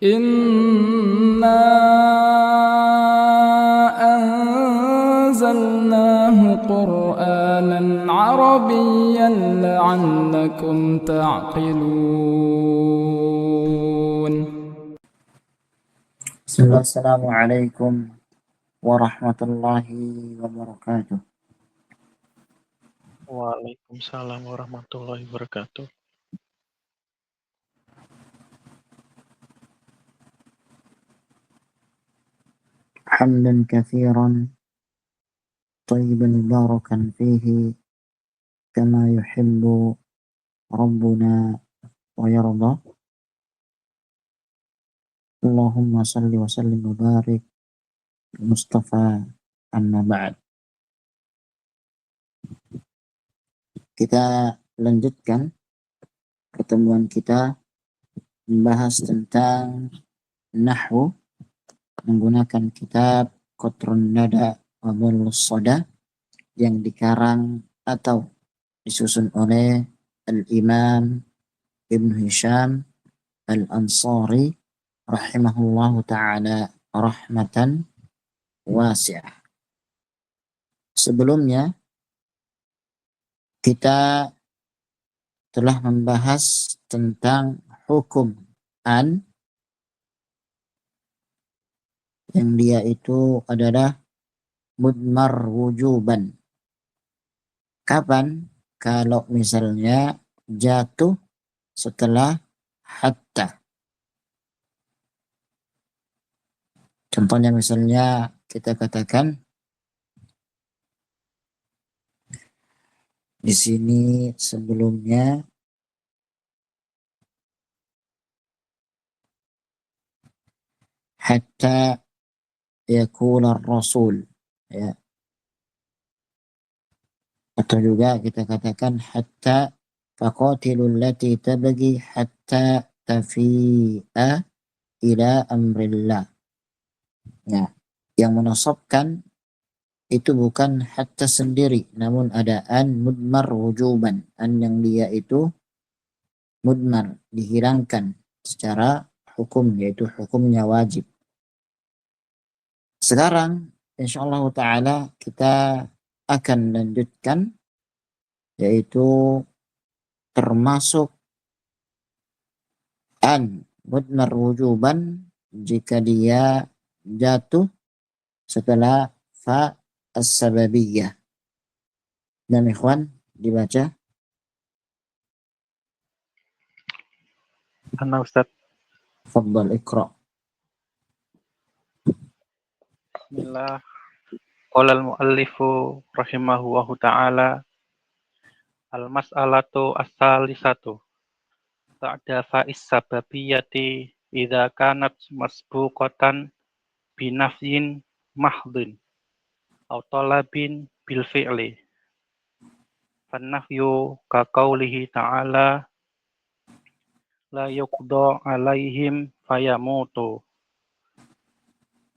إنا أنزلناه قرآنا عربيا لعلكم تعقلون. بسم الله. السلام عليكم ورحمة الله وبركاته. Waalaikumsalam warahmatullahi wabarakatuh. حمدا كثيرا طيبا مباركا فيه كما يحب ربنا ويرضى. اللهم صل وسلم وبارك المصطفى. Amma ba'd. Kita lanjutkan pertemuan kita membahas tentang nahwu menggunakan kitab Qatrun Nada wa Dhillus Sada yang dikarang atau disusun oleh Al-Imam Ibn Hisham Al-Ansari rahimahullahu ta'ala rahmatan wasi'ah. Sebelumnya kita telah membahas tentang hukum an yang dia itu adalah mudmar wujuban. Kapan? Kalau misalnya jatuh setelah hatta. Contohnya misalnya kita katakan di sini sebelumnya hatta yakuna rasul, ya. Atau juga kita katakan hatta faqatilul lati tabghi hatta tafi'a ila amrillah. Ya, yang menasabkan itu bukan hatta sendiri, namun ada an mudmar wujuban, an yang dia itu mudmar, dihilangkan secara hukum, yaitu hukumnya wajib. Sekarang insyaallah ta'ala kita akan lanjutkan, yaitu termasuk an mudmar wujuban jika dia jatuh setelah fa as-sababiyah. Dan ikhwan dibaca. Ana Ustaz. Tafadhal iqra. Bismillah. Qala al-muallifu rahimahullahu ta'ala al-mas'alatu as-salisatu ba'da fa'is sababiyati idza kanat masbuqatan binafyin mahdhin aw talabin bil fi'li. Fannafyu ka qaulihi ta'ala la yuqda 'alaihim fayamutu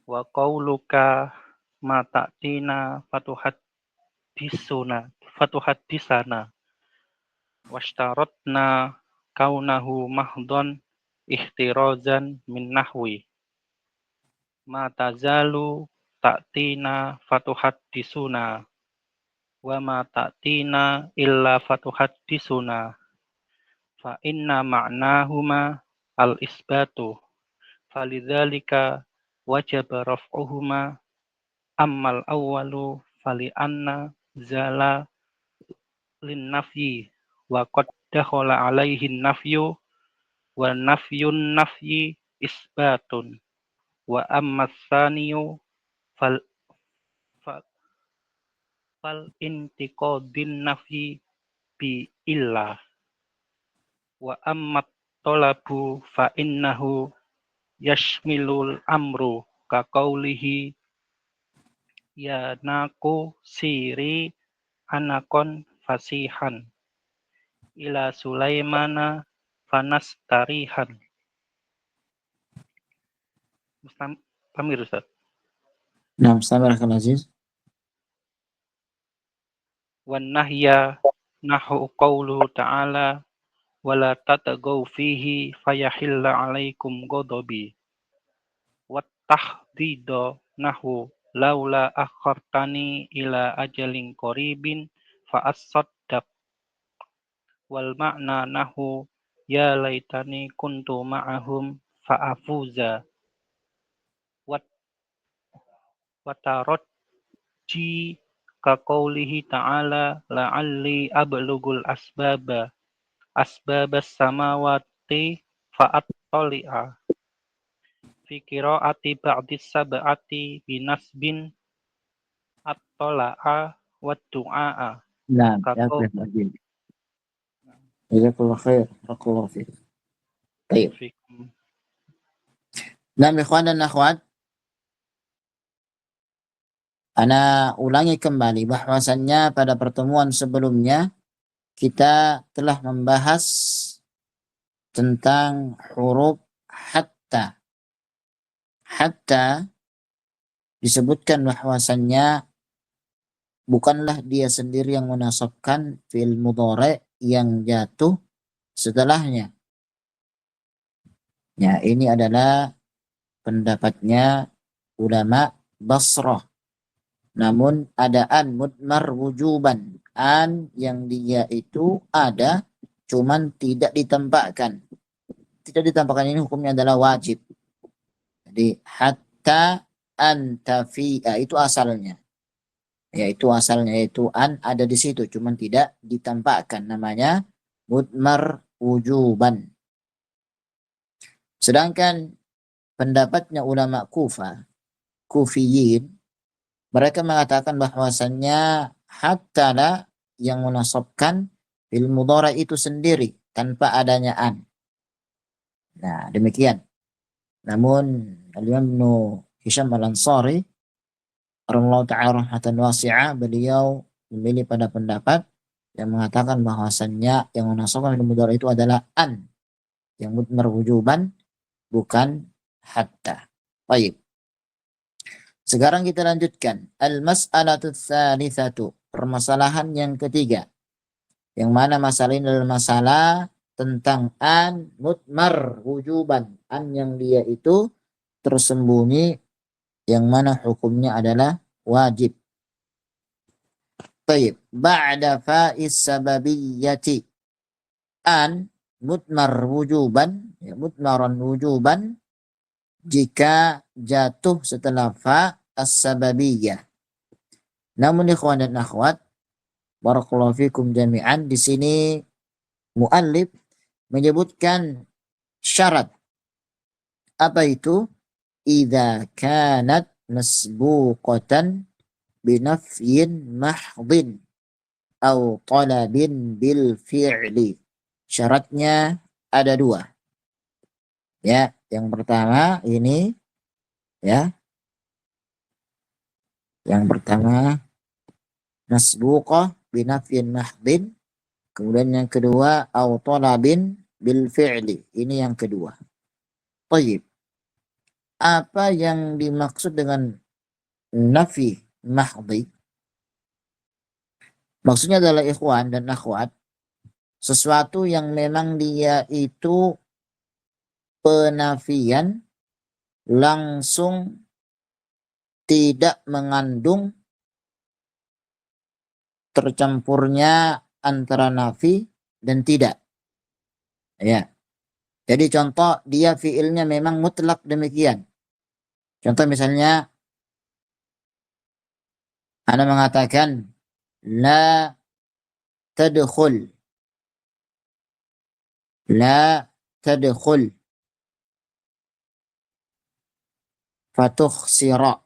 wa qauluka ma ta'tina fatuhaddisana washtaratna kaunahu mahdhan ihtirazan min nahwi ma tazalu ta'tina fatuhaddisuna wa ma ta'tina illa fatuhaddisuna fa inna ma'nahuma al-isbatu falidzalika wajaba raf'uhuma ammal awwalu fali anna zala lin nafyi wa qad dakhala alaihi nafyu wa nafyun nafyi isbatun wa amma tsaniyu fal intiqadin nafyi bi illa wa amma talabu fa innahu yashmilul amru ka qaulihi ya naku siri anakon fasihan ila Sulaimana fanastarihan. Pamir Ustaz. Nah, Bismillahirrahmanirrahim Aziz. Wan nahya nahu qauluhu ta'ala wala tatagaw fihi fayahilla alaikum ghadabi wattahdido nahu laula akhartani ila ajalin qaribin fa as-saddaq wal ma'na nahu ya laitani kuntu ma'ahum fa afuza wat watarajji ka qaulihi ta'ala la'alli ablugul asbabas samawati fa attali'a fi qiraati ba'dis sab'ati binasbin at-tala'a wa du'a'a Nah, ya kako Azim. Jazakallah khair. Barakallahu fiik. Baik. fikum. Nah, ikhwan dan akhwat, ana ulangi kembali bahwasannya pada pertemuan sebelumnya kita telah membahas tentang huruf hatta. Hatta disebutkan bahwasannya bukanlah dia sendiri yang menasabkan fi'il mudhari' yang jatuh setelahnya. Ya, ini adalah pendapatnya ulama Basrah. Namun ada an mudmar wujuban. An yang dia itu ada, cuman tidak ditempatkan. Tidak ditempatkan ini hukumnya adalah wajib. Jadi hatta antafi'a itu asalnya. Yaitu asalnya yaitu an ada di situ, cuman tidak ditempatkan. Namanya mudmar wujuban. Sedangkan pendapatnya ulama Kufiyin, mereka mengatakan bahwasannya hatta la yang menasabkan fil mudhari itu sendiri tanpa adanya an. Nah, demikian. Namun Al-Imam Ibnu Hisham Al-Ansari rahimahullah ta'ala rahmatan wasi'ah, beliau memilih pada pendapat yang mengatakan bahwasannya yang menasabkan fil mudhari itu adalah an yang mudmar wujuban, bukan hatta. Baik. Sekarang kita lanjutkan. Al-mas'alatu tsalitsatu, permasalahan yang ketiga. Yang mana masalah ini adalah masalah tentang an mudmar wujuban. An yang dia itu tersembunyi, yang mana hukumnya adalah wajib. Baik. Ba'da fa'is sababiyyati. An mudmar wujuban, ya, mudmaran wujuban, jika jatuh setelah fa as-sababiyah. Namun ikhwan dan akhwat, barakallahu fikum jami'an, di sini muallif menyebutkan syarat. Apa itu? Idza kanat masbuqatan binafyin mahdin au talabin bil fi'li. Syaratnya ada dua. Ya, yang pertama ini, ya. Yang pertama masbuqah binafyin mahdin, kemudian yang kedua au talabin bil fi'li. Ini yang kedua. Baik. Apa yang dimaksud dengan nafi mahdhi? Maksudnya adalah ikhwan dan akhwat, sesuatu yang memang dia itu penafian langsung, tidak mengandung tercampurnya antara nafi dan tidak. Ya. Jadi contoh, dia fiilnya memang mutlak demikian. Contoh misalnya Anda mengatakan la tadkhul, la tadkhul fatukhsira.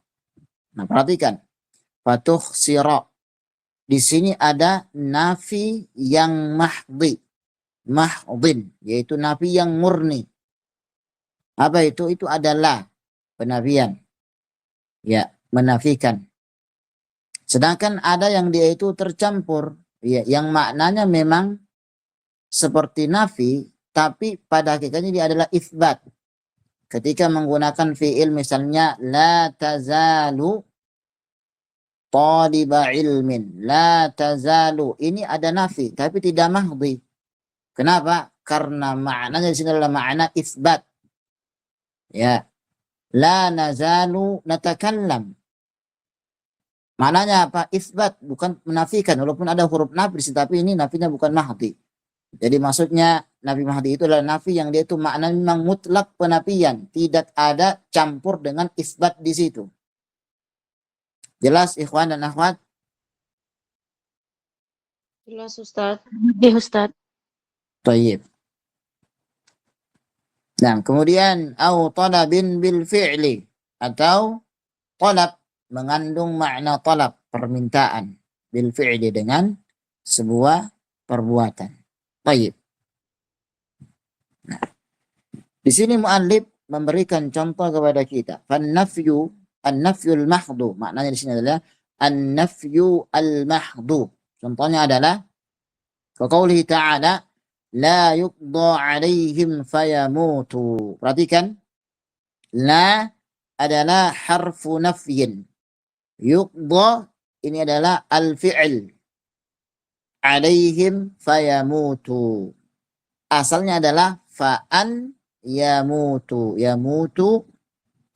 Nah, perhatikan. Fatukhsira. Di sini ada nafi yang mahdhi. Mahdhin, yaitu nafi yang murni. Apa itu? Itu adalah penafian. Ya, menafikan. Sedangkan ada yang dia itu tercampur. Ya, yang maknanya memang seperti nafi, tapi pada hakikatnya dia adalah itsbat. Ketika menggunakan fiil misalnya la tazalu taliba ilmin, la tazalu, ini ada nafi tapi tidak mahdhi. Kenapa? karena maknanya di sini adalah makna isbat. Ya, la nazalu natakallam. Maknanya apa? Isbat, bukan menafikan. Walaupun ada huruf nafi, tapi ini nafinya bukan mahdi. Jadi maksudnya Nabi Mahdi itu adalah nafi yang dia itu maknanya memang mutlak penafian. Tidak ada campur dengan isbat di situ. Jelas ikhwan dan akhwat? Jelas Ustaz. Ya Ustaz. Tayyib. Nah, kemudian au talabin bil fi'li, atau talab mengandung makna talab, permintaan, bil fi'li dengan sebuah perbuatan. Tayyib. Nah, di sini muallif memberikan contoh kepada kita. An-nafyu al-mahdhu. Maknanya di sini adalah an-nafyu al-mahdhu. Contohnya adalah qaulihi ta'ala la yuqda 'alaihim fayamutu. Perhatikan, la adalah harfu nafyin. Yuqda ini adalah al-fi'il. 'Alaihim fayamutu. Asalnya adalah fa'an yamutu. Yamutu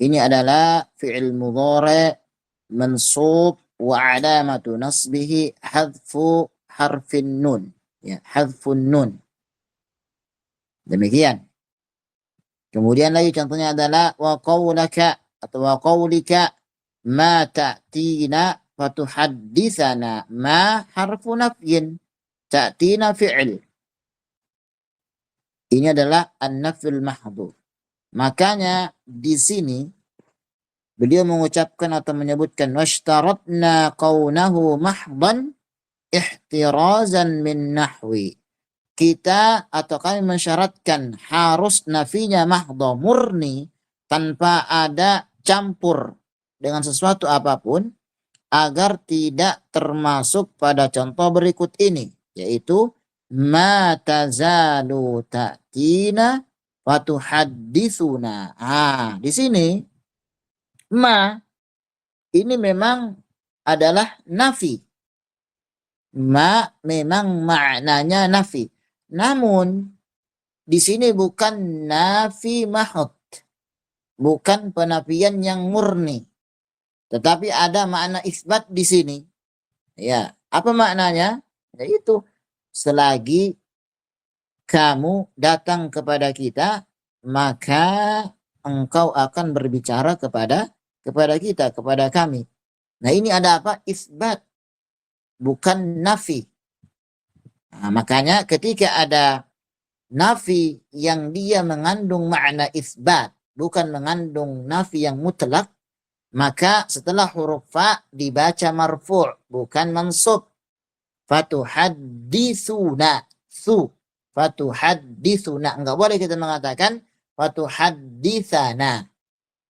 ini adalah fi'il mudhari' mansub wa alamatu nasbihi hadfu harfin nun. Ya, hadfun nun. Demikian. Kemudian lagi contohnya adalah wa qaulaka atau wa qaulika ma ta'tina fatuhadditsana. Ma harfu nafyin, ta'tina fi'il. Ini adalah an-nafyul mahdhu. Makanya di sini beliau mengucapkan atau menyebutkan washtaratna qaunahu mahdan ihtirazan min nahwi. Kita atau kami mensyaratkan harus nafinya mahdha, murni, tanpa ada campur dengan sesuatu apapun, agar tidak termasuk pada contoh berikut ini, yaitu ma tazalu ta'tina wa tuhadditsuna. Di sini ma ini memang adalah nafi. Ma memang maknanya nafi. Namun di sini bukan nafi mahd, bukan penafian yang murni, tetapi ada makna isbat di sini. Ya, apa maknanya? Yaitu selagi kamu datang kepada kita, maka engkau akan berbicara kepada kita, kepada kami. Nah, ini ada apa? Isbat, bukan nafi. Nah, makanya ketika ada nafi yang dia mengandung makna isbat, bukan mengandung nafi yang mutlak, maka setelah huruf fa dibaca marfu', bukan mansub. Fatuhadditsuna, fatuhadditsuna. Enggak boleh kita mengatakan fatuhadditsana.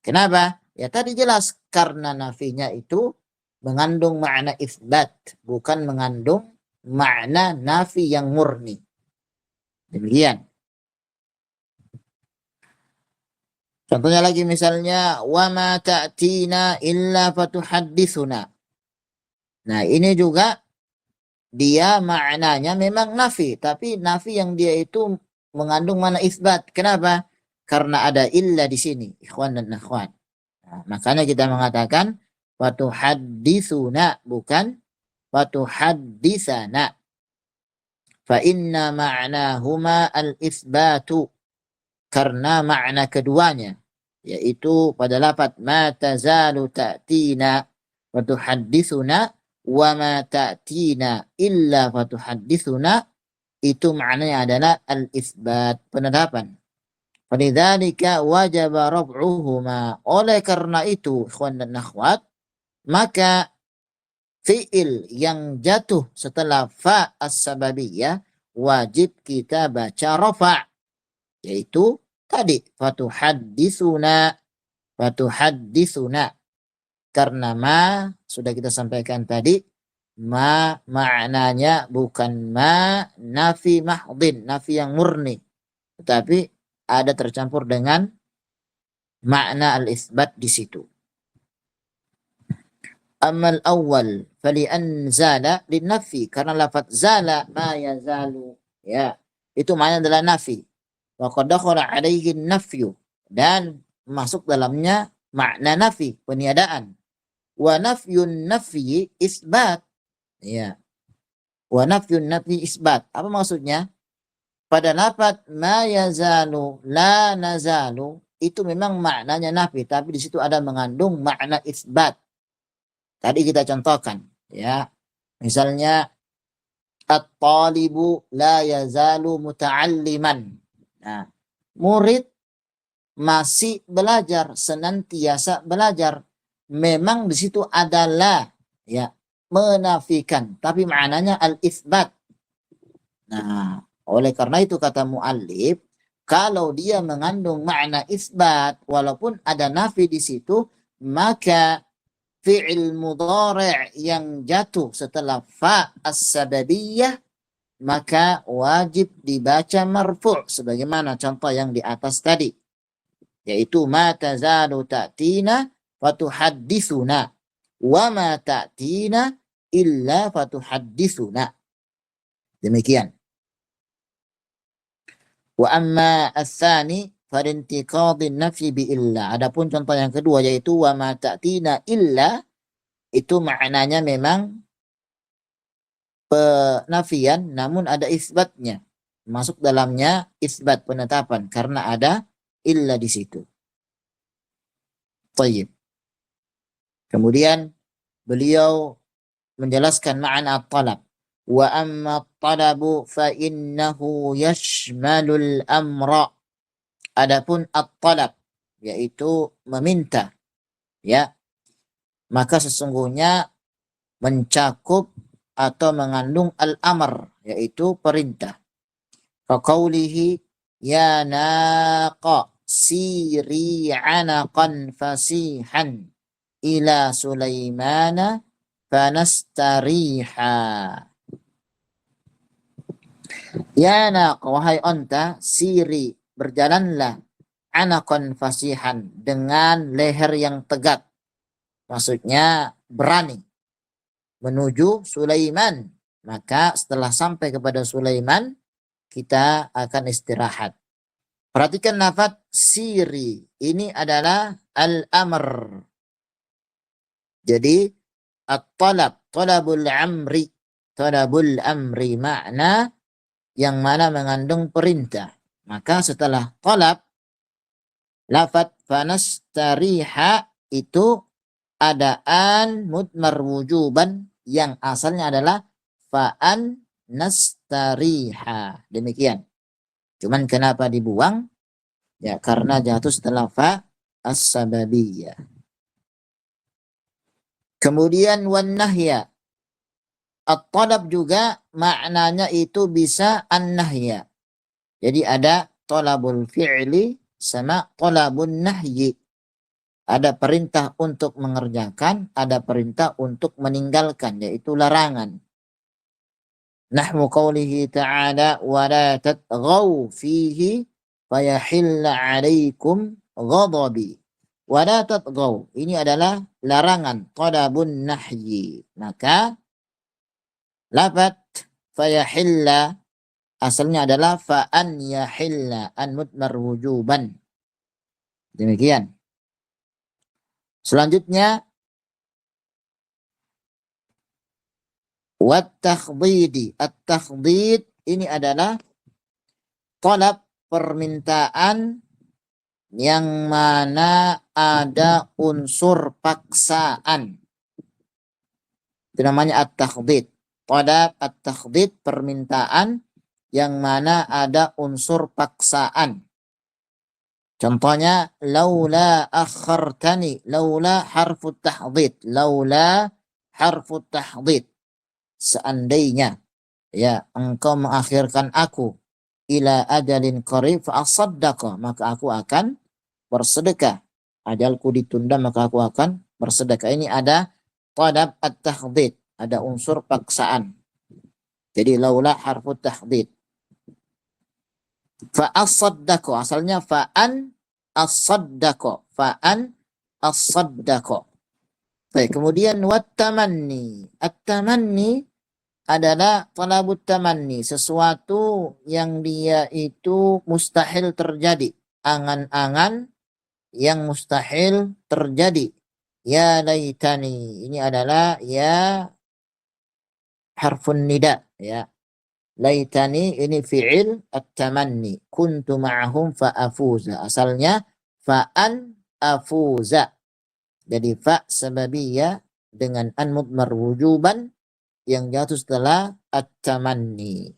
Kenapa? Ya tadi jelas, karena nafinya itu mengandung makna isbat, bukan mengandung makna nafi yang murni. Demikian. Contohnya lagi misalnya wa ma ta'tina illa fatuhadditsuna. Nah, ini juga dia maknanya memang nafi, tapi nafi yang dia itu mengandung makna isbat. Kenapa? Karena ada illa di sini, ikhwan dan akhwat. Nah, makanya kita mengatakan fatuhadditsuna, bukan fatuhadditsana. Fa inna ma'nahuma al-isbatu. Karena makna keduanya, yaitu pada lafaz ma tazalu ta'tina fatuhadditsuna wa ma ta'tina illa fatuhadditsuna, itu maknanya adalah al-isbat, penetapan. Falidzalika wajaba raf'uhuma. Oleh karena itu, ikhwan dan akhwat, maka fi'il yang jatuh setelah fa as-sababiyah wajib kita baca rafa', yaitu tadi fatuhadditsuna, fatuhadditsuna. Karena ma sudah kita sampaikan tadi, ma maknanya bukan ma nafi mahdin, nafi yang murni, tetapi ada tercampur dengan makna al-isbat di situ. Amal awal fali'an zala linnafi, karena lafaz zala ma yazalu, ya, itu maknanya adalah nafi. Wa qad dakhala alaihi nafyu, dan masuk dalamnya makna nafi, peniadaan. Wa nafyun nafyi isbat. Ya. Wa nafyun nafyi isbat. Apa maksudnya? Pada lafaz ma yazalu, la nazalu, itu memang maknanya nafi, tapi di situ ada mengandung makna isbat. Tadi kita contohkan, ya. Misalnya at-talibu la yazalu muta'alliman. Nah, murid masih belajar, senantiasa belajar. Memang di situ adalah, ya, menafikan, tapi maknanya al-itsbat. Nah, oleh karena itu kata muallif, kalau dia mengandung makna isbat walaupun ada nafi di situ, maka fi'il mudhari' yang jatuh setelah fa as-sababiyah maka wajib dibaca marfu' sebagaimana contoh yang di atas tadi, yaitu ma tazalu ta'tina fatuhadditsuna wa ma ta'tina illa fatuhadditsuna. Demikian. Wa amma ats-tsani farintiqadin nafyi bi illa. Adapun contoh yang kedua yaitu wa ma ta'tina illa, itu maknanya memang penafian namun ada isbatnya. Masuk dalamnya isbat, penetapan, karena ada illa di situ. Thayyib. Kemudian beliau menjelaskan makna at-talab. Wa amma at-talabu fa innahu yashmalul amra. Adapun at-talab yaitu meminta, ya, maka sesungguhnya mencakup atau mengandung al-amr, yaitu perintah. Faqaulihi ya naqa siri anaqan fasihan ila Sulaimana fanastariha. Ya naqa, wahai onta, siri, berjalanlah, anaqan fasihan, dengan leher yang tegak. Maksudnya berani menuju Sulaiman. Maka setelah sampai kepada Sulaiman, kita akan istirahat. Perhatikan lafaz siri. Ini adalah al-amr. Jadi at-talab, talabul amri. Talabul amri makna yang mana mengandung perintah. Maka setelah talab, lafaz fanastariha itu adaan mudmar wujuban yang asalnya adalah fa'an nastariha. Demikian. Cuman kenapa dibuang? Ya karena jatuh setelah fa as-sababiyah. Kemudian wan nahya. At-talab juga maknanya itu bisa an-nahya. Jadi ada talabul fi'li sama talabun nahyi. Ada perintah untuk mengerjakan, ada perintah untuk meninggalkan, yaitu larangan. Nahwu qawlihi ta'ala wa la tatghaw fihi fayahilla 'alaikum ghadabi. Wa la tatghaw, ini adalah larangan, talabun nahyi. Maka lafaz fayahilla asalnya adalah fa'an yahilla, an mudmar wujuban. Demikian. Selanjutnya wat-takhdhidi. At-takhdhid ini adalah talab, permintaan yang mana ada unsur paksaan. Itu namanya at-takhdhid. Talab at-takhdhid, permintaan yang mana ada unsur paksaan. Contohnya laula akhartani, laula harfu tahdhid, laula harfu tahdhid. Seandainya, ya, engkau mengakhirkan aku ila ajalin qarib fa asaddaqa, maka aku akan bersedekah. Ajalku ditunda maka aku akan bersedekah. Ini ada talab at-tahdhid, ada unsur paksaan. Jadi laula harfu tahdhid. Fa as-saddaqo, asalnya fa'an as-saddaqo, fa'an as-saddaqo. Baik, kemudian wat-tamanni. At-tamanni adalah talabut tamanni, sesuatu yang dia itu mustahil terjadi, angan-angan yang mustahil terjadi. Ya laitani, ini adalah ya harfun nida, ya. Laitani ini fi'il at-tamanni. Kuntu ma'ahum fa'afuza. Asalnya fa'an afuza. Jadi fa sababiyah dengan an mudmar wujuban yang jatuh setelah at-tamanni.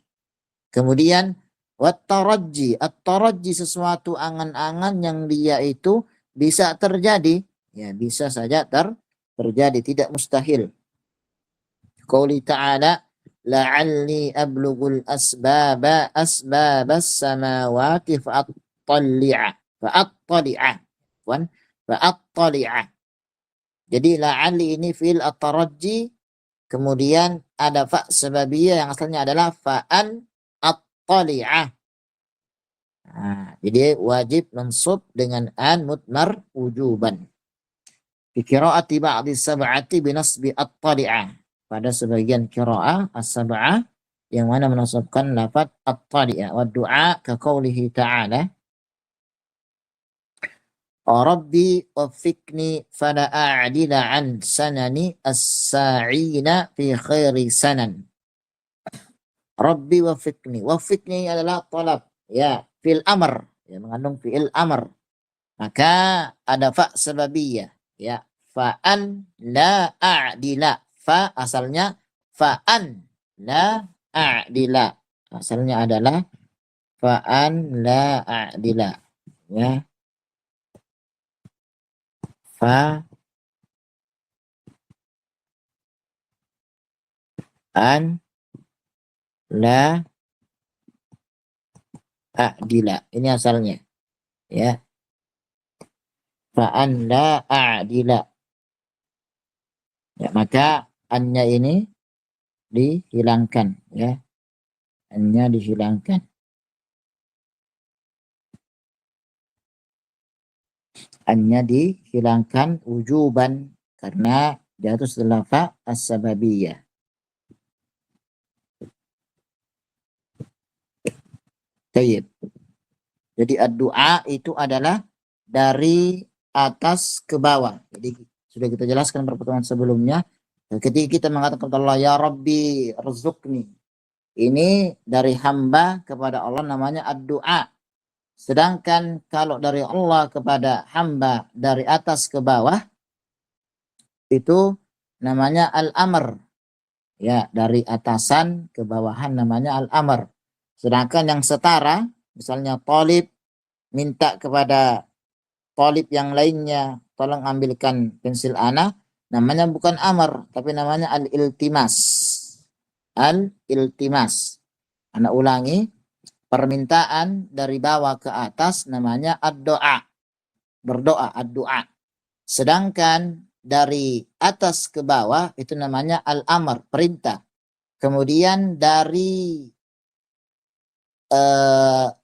Kemudian wat-taraji. At-taraji sesuatu angan-angan yang dia itu bisa terjadi. Ya, bisa saja terjadi, tidak mustahil. Qauli ta'ala la'alli ablughul asbabas samawati fa'attali'a. Jadi la'alli ini fi'il at-taraji, kemudian ada fa sababiyah yang asalnya adalah fa'an attali'ah. Nah, jadi wajib mansub dengan an mudmar wujuban. Fi qiraati ba'di sab'ati binasbi at-tali'ah. Pada sebagian qiraah as-sab'ah yang mana menasabkan lafaz at-tali'ah. Wa du'a ka qaulihi ta'ala Rabbi waffiqni fala a'dila an sanani as-sa'ina fi khairi sanan. Rabbi waffiqni. Waffiqni adalah talab, ya, fi'il amr, ya, mengandung fi'il amr. Maka ada fa sababiyah, ya. Fa'an la a'dila. Fa asalnya fa'an la a'dila. Asalnya adalah fa'an la a'dila, ya. Fa an la a'dila. Ini asalnya, ya. Fa'an la a'dila. Ya, maka annya ini dihilangkan, ya. Annya dihilangkan. Annya dihilangkan wujuban karena jatuh setelah fa as-sababiyah. Tayyib. Jadi ad-du'a itu adalah dari atas ke bawah. Jadi sudah kita jelaskan pertemuan sebelumnya. Ketika kita mengatakan kepada Allah, ya Rabbi rizukni. Ini dari hamba kepada Allah namanya ad-du'a. Sedangkan kalau dari Allah kepada hamba dari atas ke bawah, itu namanya al-amr. Ya, dari atasan ke bawahan namanya al-amr. Sedangkan yang setara, misalnya talib minta kepada talib yang lainnya, tolong ambilkan pensil ana, namanya bukan amr, tapi namanya al-iltimas. Al-iltimas. Ana ulangi, permintaan dari bawah ke atas namanya ad-doa. Berdoa, ad-doa. Sedangkan dari atas ke bawah itu namanya al-amr, perintah. Kemudian dari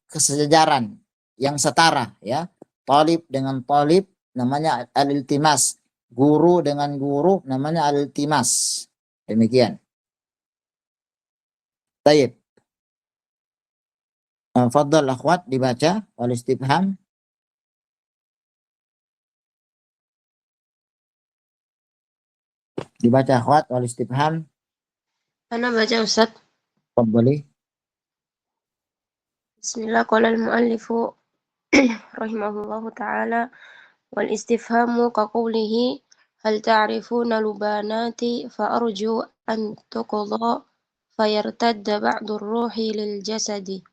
kesejajaran yang setara, ya. Talib dengan talib namanya al-iltimas. Guru dengan guru namanya al-iltimas. Demikian. Baik. Fadhal akhwat dibaca wal istifham. Dibaca akhwat wal istifham. Ana baca Ustaz. Boleh. Bismillah qala al-muallifu rahimahullahu ta'ala wal istifhamu ka qawlihi hal ta'rifuna lubanati fa arju an tuqdha fayartadda ba'du ruhi lil jasadi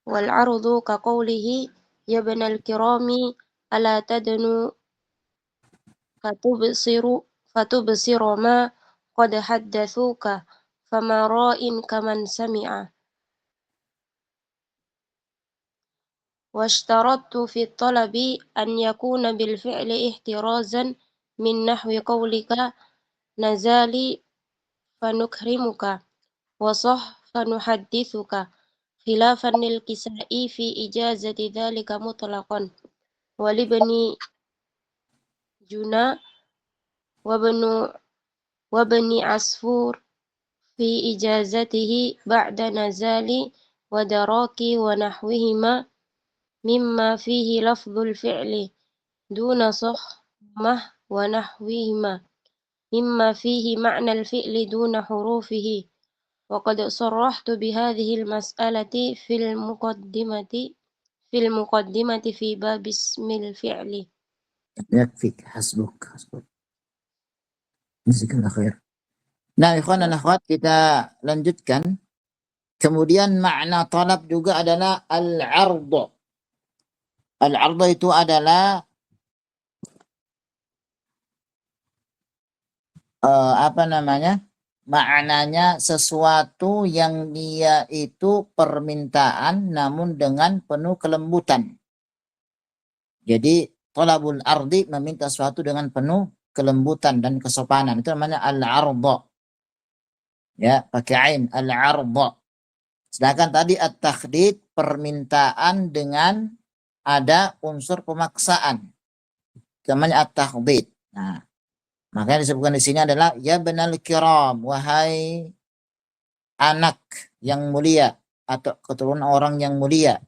wal ardu ka qawlihi ya banal kirami ala tadnu fatubsiru ma qad haddathuka fama ra'in kaman sami'a واشترطت في الطلب أن يكون بالفعل احترازا من نحو قولك نزالي فنكرمك وصح فنحدثك خلافا للكساء في إجازة ذلك مطلقا ولابن جنا وابن عصفور في إجازته بعد نزال ودراك ونحوهما مما فيه لفظ الفعل دون صحمة ونحوهما مما فيه معنى الفعل دون حروفه. وقد صرحت بهذه المسألة في المقدمة في باب اسم الفعل. Yakfik, hasbuk. Jazakallah khair. Nah, ikhwan dan akhwat, kita lanjutkan. Kemudian makna talab juga adalah al-'ardh. Al-'ardh itu adalah maknanya sesuatu yang dia itu permintaan namun dengan penuh kelembutan. Jadi talabul ardi meminta sesuatu dengan penuh kelembutan dan kesopanan. Itu namanya al-'ardh. Ya, pakai ain, al-'ardh. Sedangkan tadi at-takhdid permintaan dengan ada unsur pemaksaan. Namanya at-takhdid. Nah, makanya disebutkan di sini adalah ya benal kiram, wahai anak yang mulia atau keturunan orang yang mulia.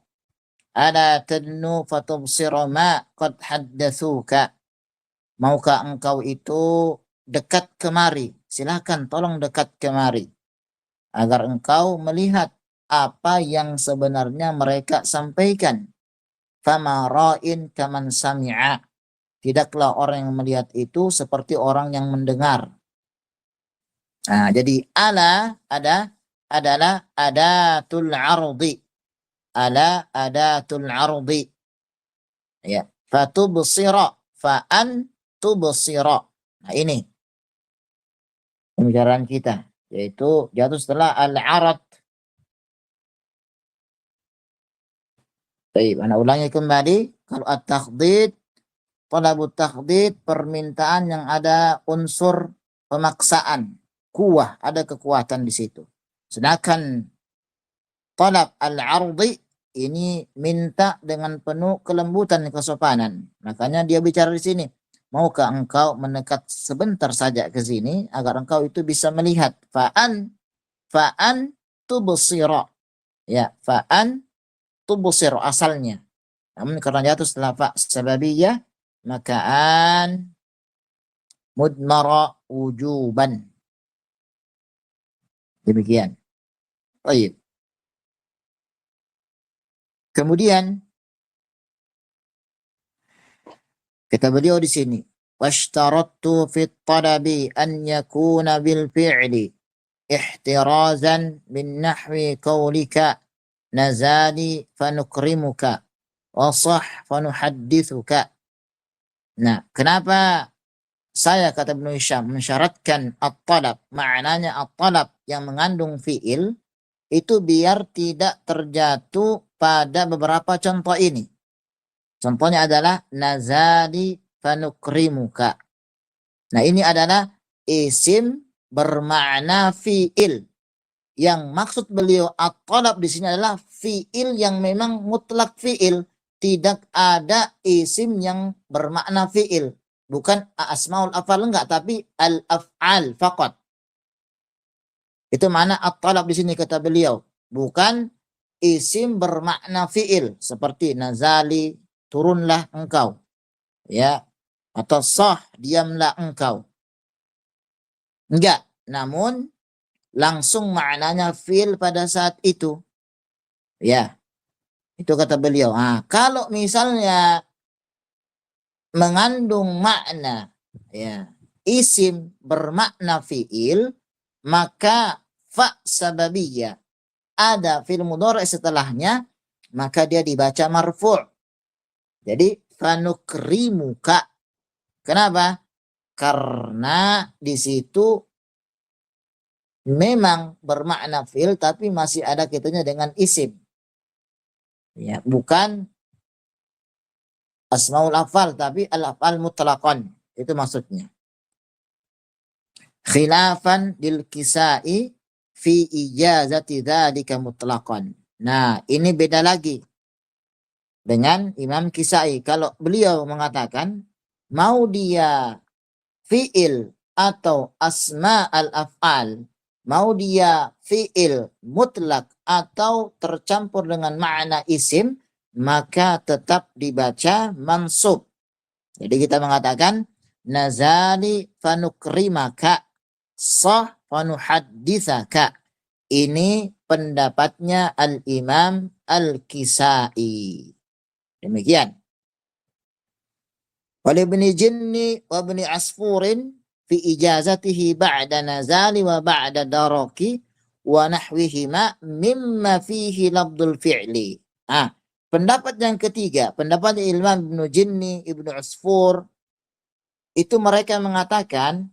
Ala tadnu fatubsira ma qad haddatsuka. Maukah engkau itu dekat kemari? Silakan tolong dekat kemari agar engkau melihat apa yang sebenarnya mereka sampaikan. Fama ra'in kaman sami'a. Tidaklah orang yang melihat itu seperti orang yang mendengar. Nah, jadi adalah adatul ardi. Adatul ardi. Ya, fatubsira fa'an tubsira. Nah, ini pembicaraan kita, yaitu jatuh setelah al-arad. Baik, ana ulangi kembali. Kalau at-takhdid, talabut takhdid, permintaan yang ada unsur pemaksaan, kuwah, ada kekuatan di situ. Sedangkan talab al-ardi ini minta dengan penuh kelembutan dan kesopanan. Makanya dia bicara di sini, maukah engkau mendekat sebentar saja ke sini agar engkau itu bisa melihat. Fa'an tubsira. Ya, fa'an tubsir asalnya. Namun karena jatuh setelah fa sababiyah, maka an mudmara wujuban. Demikian. Baik. Kemudian kata beliau di sini, washtarattu fit talabi an yakuna bil fi'li ihtirazan min nahwi qawlika nazali fanukrimuka wasah fanuhaddithuka. Nah, kenapa saya, kata Ibnu Hisham, mensyaratkan at-talab, maknanya at-talab yang mengandung fi'il, itu biar tidak terjatuh pada beberapa contoh ini. Contohnya adalah nazali fanukrimuka. Nah, ini adalah isim bermakna fi'il. Yang maksud beliau at-talab di sini adalah fi'il yang memang mutlak fi'il, tidak ada isim yang bermakna fi'il, bukan asmaul af'al, enggak, tapi al-af'al faqat. Itu mana at-talab di sini, kata beliau, bukan isim bermakna fi'il seperti nazali, turunlah engkau, ya, atau sah, diamlah engkau. Enggak, namun langsung maknanya fi'il pada saat itu. Ya, itu kata beliau. Nah, kalau misalnya mengandung makna, ya, isim bermakna fi'il, maka fa sababiyah ada fi'il mudhari' setelahnya, maka dia dibaca marfu'. Jadi fanukrimuka. Kenapa? Karena di situ memang bermakna fi'il tapi masih ada kaitannya dengan isim. Ya, bukan asmaul afal tapi al-afal mutlaqan. Itu maksudnya. Khilafan lil kisai fi ijazati dzalika mutlaqan. Nah, ini beda lagi dengan Imam Kisai. Kalau beliau mengatakan mau dia fi'il atau asma al-af'al mau dia fi'il mutlak atau tercampur dengan makna isim, maka tetap dibaca mansub. Jadi kita mengatakan nazali fanukrimaka, sah fanuhadditsaka. Ini pendapatnya Al-Imam Al-Kisai. Demikian. Wal ibni jinni wa ibni asfurin fi ijazatihi ba'da nazali wa ba'da daraki wa nahwihima mimma fihi labdul fi'li. Pendapat yang ketiga, pendapat Imam Ibnu Jinni, Ibnu Asfur, itu mereka mengatakan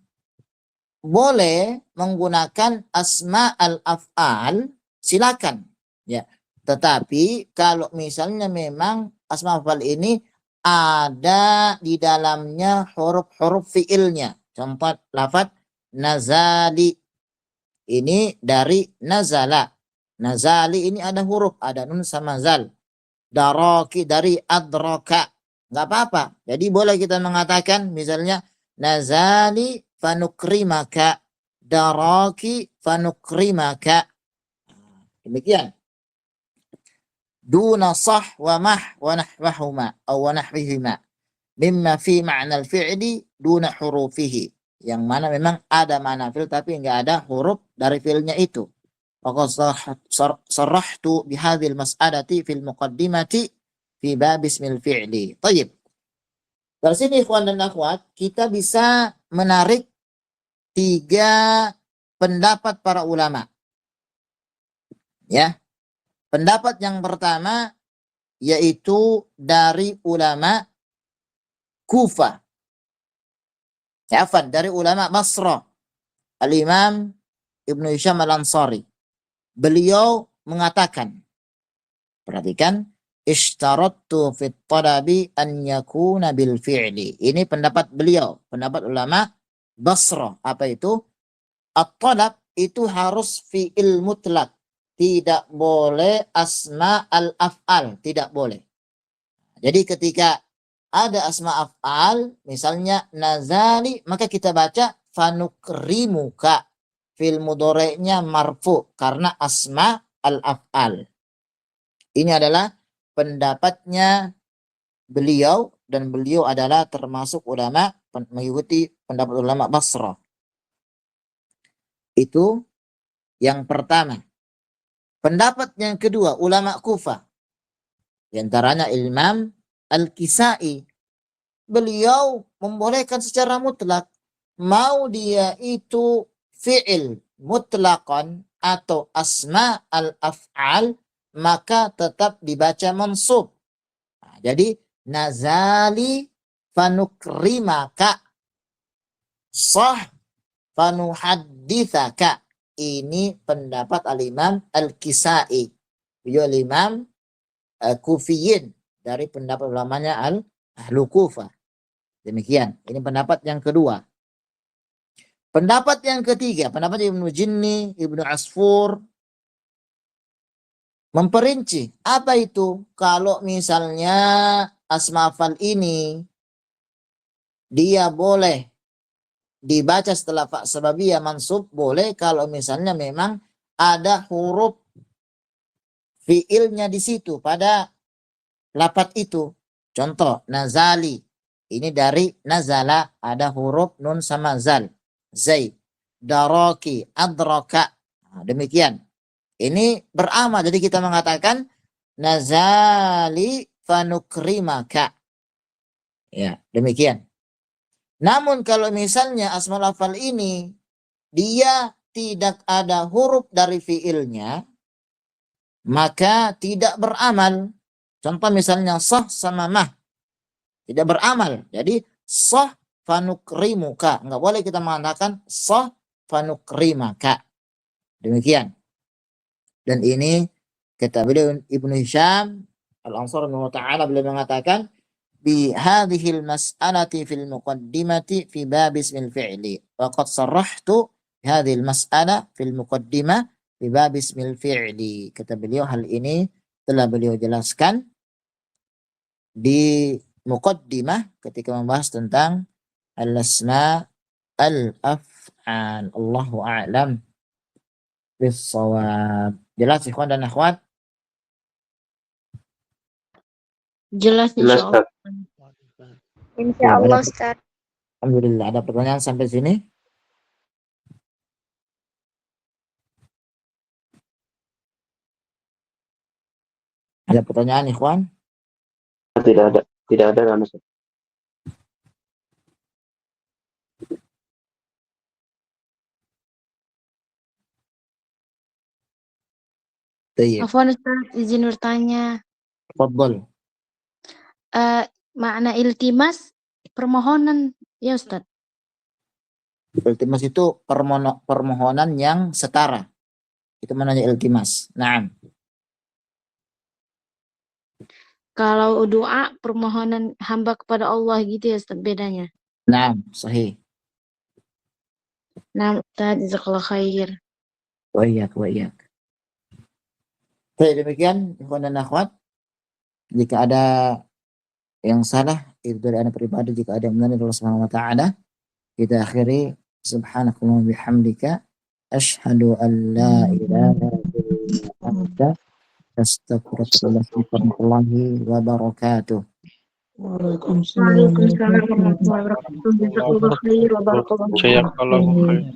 boleh menggunakan asma al-af'al, silakan. Ya. Tetapi kalau misalnya memang asma al-af'al ini ada di dalamnya huruf-huruf fiilnya. Contoh lafaz nazali. Ini dari nazala. Nazali ini ada huruf, ada nun sama zal. Daraki dari adraka. Enggak apa-apa. Jadi boleh kita mengatakan misalnya nazali fanukrimaka, daraki fanukrimaka. Demikian. Duna sah wa mah wa nahwahuma aw wa nahwihima mimma fi ma'na al-fi'li duna hurufihi. Yang mana memang ada makna fi'il tapi enggak ada huruf dari fi'ilnya itu. Faqad sarahtu bihadhil mas'alati fil muqaddimati fi bab ismil fi'li. Baik. Dari sini ikhwan dan akhwat, kita bisa menarik 3 pendapat para ulama. Ya. Pendapat yang pertama yaitu dari ulama Kufah. Ya, dari ulama Basrah. Al-Imam Ibnu Hisham Al-Ansari. Beliau mengatakan, perhatikan, ishtarattu fit talabi an yakuna bil fi'li. Ini pendapat beliau, pendapat ulama Basrah. Apa itu? At-talab itu harus fi'il mutlak. Tidak boleh asma al-af'al, tidak boleh. Jadi ketika ada asma af'al, misalnya nazali, maka kita baca fanukrimuka. Fil mudhari'nya marfu karena asma al-af'al. Ini adalah pendapatnya beliau, dan beliau adalah termasuk ulama mengikuti pendapat ulama Basrah. Itu yang pertama. Pendapat yang kedua, ulama Kufah. Di antaranya Imam Al-Kisai. Beliau membolehkan secara mutlak. Mau dia itu fi'il mutlaqan atau asma al-af'al, maka tetap dibaca mansub. Jadi nazali fanukrimaka, sah fanuhadditsaka. Ini pendapat al-Imam Al-Kisai. Beliau al-Imam Kufiyin, dari pendapat ulamanya Ahlu Kufah. Demikian. Ini pendapat yang kedua. Pendapat yang ketiga, pendapat Ibnu Jinni, Ibnu Asfur, memperinci. Apa itu? Kalau misalnya asma afal ini dia boleh dibaca setelah fa sababiyah mansub, boleh kalau misalnya memang ada huruf fiilnya di situ pada lafaz itu. Contoh nazali, ini dari nazala, ada huruf nun sama zal. Zaid, daraki, adraka. Demikian. Ini beramal. Jadi kita mengatakan nazali fanukrimaka. Ya, demikian. Namun kalau misalnya asmaul afal ini dia tidak ada huruf dari fiilnya, maka tidak beramal. Contoh misalnya sah sama mah, tidak beramal. Jadi sah fanukrimuka. Enggak boleh kita mengatakan sah fanukrimaka. Demikian. Dan ini kata beliau Ibnu Hisham Al-Ansari ta'ala, beliau mengatakan bi hadhil mas'alati fil muqaddimati fi bab ismil fi'li wa qad sarrahtu hadhil mas'ala fil muqaddimah fi bab ismil fi'li. Kata beliau hal ini telah beliau jelaskan di muqaddimah ketika membahas tentang al-asma al-af'al. Allahu a'lam. bis-shawab. Jelas ikhwan dan akhwat? Jelas Jelas, insya Allah. Ustaz. Insya Allah, Ustaz. Alhamdulillah. Ada pertanyaan sampai sini? Ada pertanyaan ikhwan? Tidak ada kan, Ustaz? Baik. Afwan Ustaz, izin bertanya. Tafadhal. Makna iltimas permohonan ya Ustaz. Iltimas itu permohonan yang setara. Itu namanya iltimas. Naam. Kalau doa permohonan hamba kepada Allah gitu ya Ustaz bedanya. Naam, sahih. Nah, Ustaz, jazakallah khair. Wa iyyak, wa iyyak. Baik, demikian ikhwan dan akhwat. Jika ada yang salah itu dari anak pribadi, jika ada yang benar dari Allah Subhanahu wa taala, kita akhiri subhanakallahumma bihamdika asyhadu an la ilaha illa anta astaghfiruka warahmatullahi wabarakatuh. Waalaikumsalam warahmatullahi wabarakatuh. Jazakallah khair wa barakallahu fiik. Jazakallahu khair.